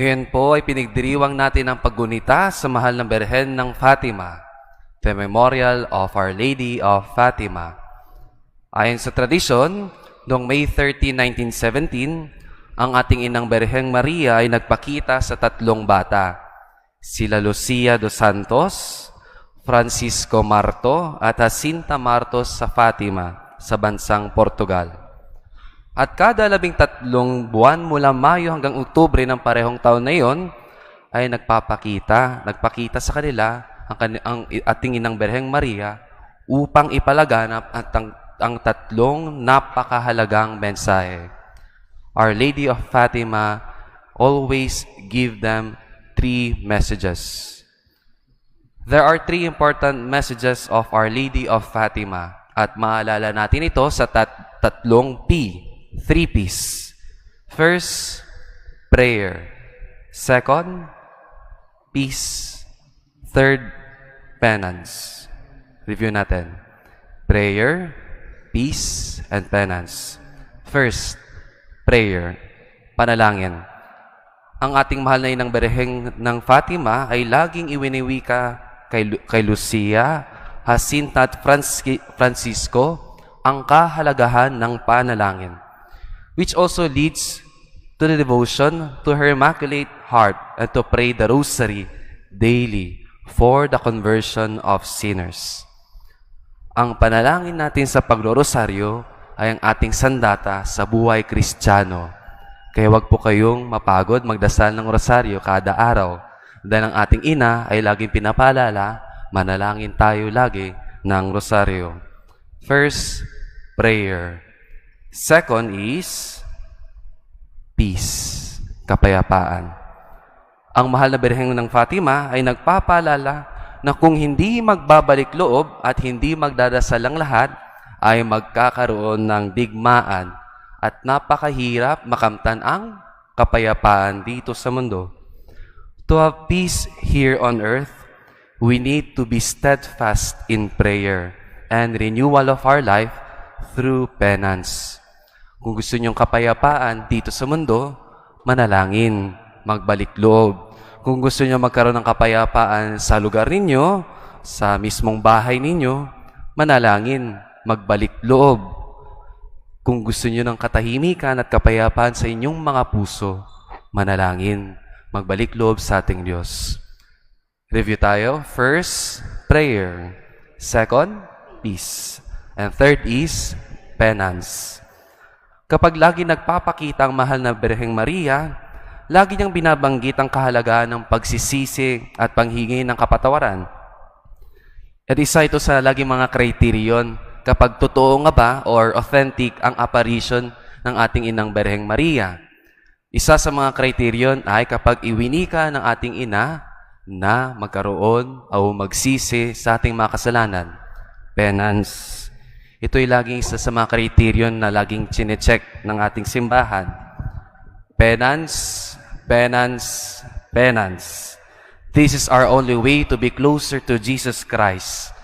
Ngayon po ay pinagdiriwang natin ang paggunita sa mahal na Birhen ng Fatima, the Memorial of Our Lady of Fatima. Ayon sa tradisyon, noong May 30, 1917, ang ating inang Birheng Maria ay nagpakita sa tatlong bata, sila Lucia dos Santos, Francisco Marto at Jacinta Martos sa Fatima sa bansang Portugal. At kada 13 buwan mula Mayo hanggang Oktubre ng parehong taon na iyon, ay nagpakita sa kanila ang ating inang Birheng Maria upang ipalaganap ang tatlong napakahalagang mensahe. Our Lady of Fatima always give them 3 messages. There are 3 important messages of Our Lady of Fatima at maalala natin ito sa tatlong P. 3 P's. First, prayer. Second, peace. Third, penance. Review natin. Prayer, peace, and penance. First, prayer. Panalangin. Ang ating mahal na inang Birheng ng Fatima ay laging iwiniwika kay Lucia, Jacinta at Francisco ang kahalagahan ng panalangin, which also leads to the devotion to her Immaculate Heart and to pray the Rosary daily for the conversion of sinners. Ang panalangin natin sa paglorosaryo ay ang ating sandata sa buhay Kristiyano. Kaya wag po kayong mapagod magdasal ng rosaryo kada araw dahil ang ating ina ay laging pinapaalala, manalangin tayo lagi ng rosaryo. First, prayer. Second is peace, kapayapaan. Ang mahal na Birheng ng Fatima ay nagpapaalala na kung hindi magbabalik loob at hindi magdadasal ang lahat, ay magkakaroon ng digmaan at napakahirap makamtan ang kapayapaan dito sa mundo. To have peace here on earth, we need to be steadfast in prayer and renewal of our life through penance. Kung gusto niyong kapayapaan dito sa mundo, manalangin, magbalik loob. Kung gusto niyo magkaroon ng kapayapaan sa lugar ninyo, sa mismong bahay ninyo, manalangin, magbalik loob. Kung gusto niyo ng katahimikan at kapayapaan sa inyong mga puso, manalangin, magbalik loob sa ating Diyos. Review tayo. First, prayer. Second, peace. And third is penance. Kapag lagi nagpapakita ang mahal na Birheng Maria, lagi niyang binabanggit ang kahalagaan ng pagsisisi at panghingi ng kapatawaran. At isa ito sa lagi mga kriteriyon kapag totoo nga ba or authentic ang apparition ng ating inang Birheng Maria. Isa sa mga kriteriyon ay kapag iwinika ng ating ina na magkaroon o magsisi sa ating mga kasalanan. Penance. Ito'y laging isa sa mga kriteriyon na laging chinecheck ng ating simbahan. Penance, penance, penance. This is our only way to be closer to Jesus Christ.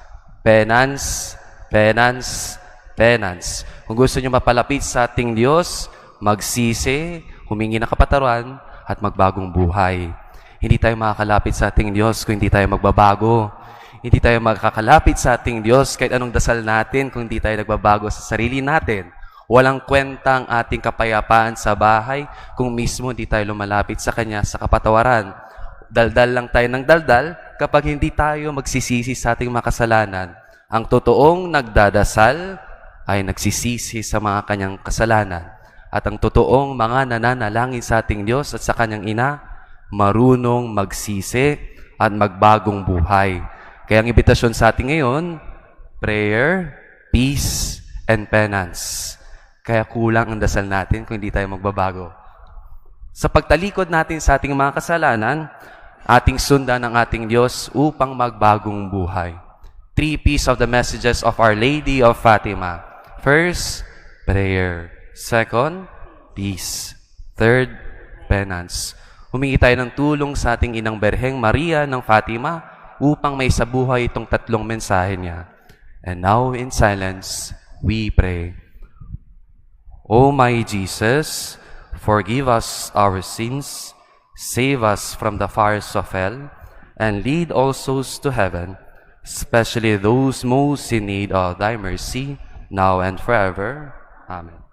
Penance, penance, penance. Kung gusto niyo mapalapit sa ating Diyos, magsisi, humingi ng kapatawaran, at magbagong buhay. Hindi tayo makakalapit sa ating Diyos kung hindi tayo magbabago. Hindi tayo magkakalapit sa ating Diyos kahit anong dasal natin kung hindi tayo nagbabago sa sarili natin. Walang kwenta ang ating kapayapaan sa bahay kung mismo hindi tayo lumalapit sa Kanya sa kapatawaran. Daldal lang tayo ng daldal kapag hindi tayo magsisisi sa ating makasalanan. Ang totoong nagdadasal ay nagsisisi sa mga kanyang kasalanan. At ang totoong mga nananalangin sa ating Diyos at sa Kanyang ina, marunong magsisi at magbagong buhay. Kaya ang imbitasyon sa atin ngayon, prayer, peace, and penance. Kaya kulang ang dasal natin kung hindi tayo magbabago. Sa pagtalikod natin sa ating mga kasalanan, ating sundan ang ating Diyos upang magbagong buhay. 3 P's of the messages of Our Lady of Fatima. First, prayer. Second, peace. Third, penance. Humingi tayo ng tulong sa ating inang Birheng Maria ng Fatima upang may sabuhay itong tatlong mensahe niya. And now, in silence, we pray. O my Jesus, forgive us our sins, Save us from the fires of hell, and lead all souls to heaven, especially those most in need of thy mercy, now and forever. Amen.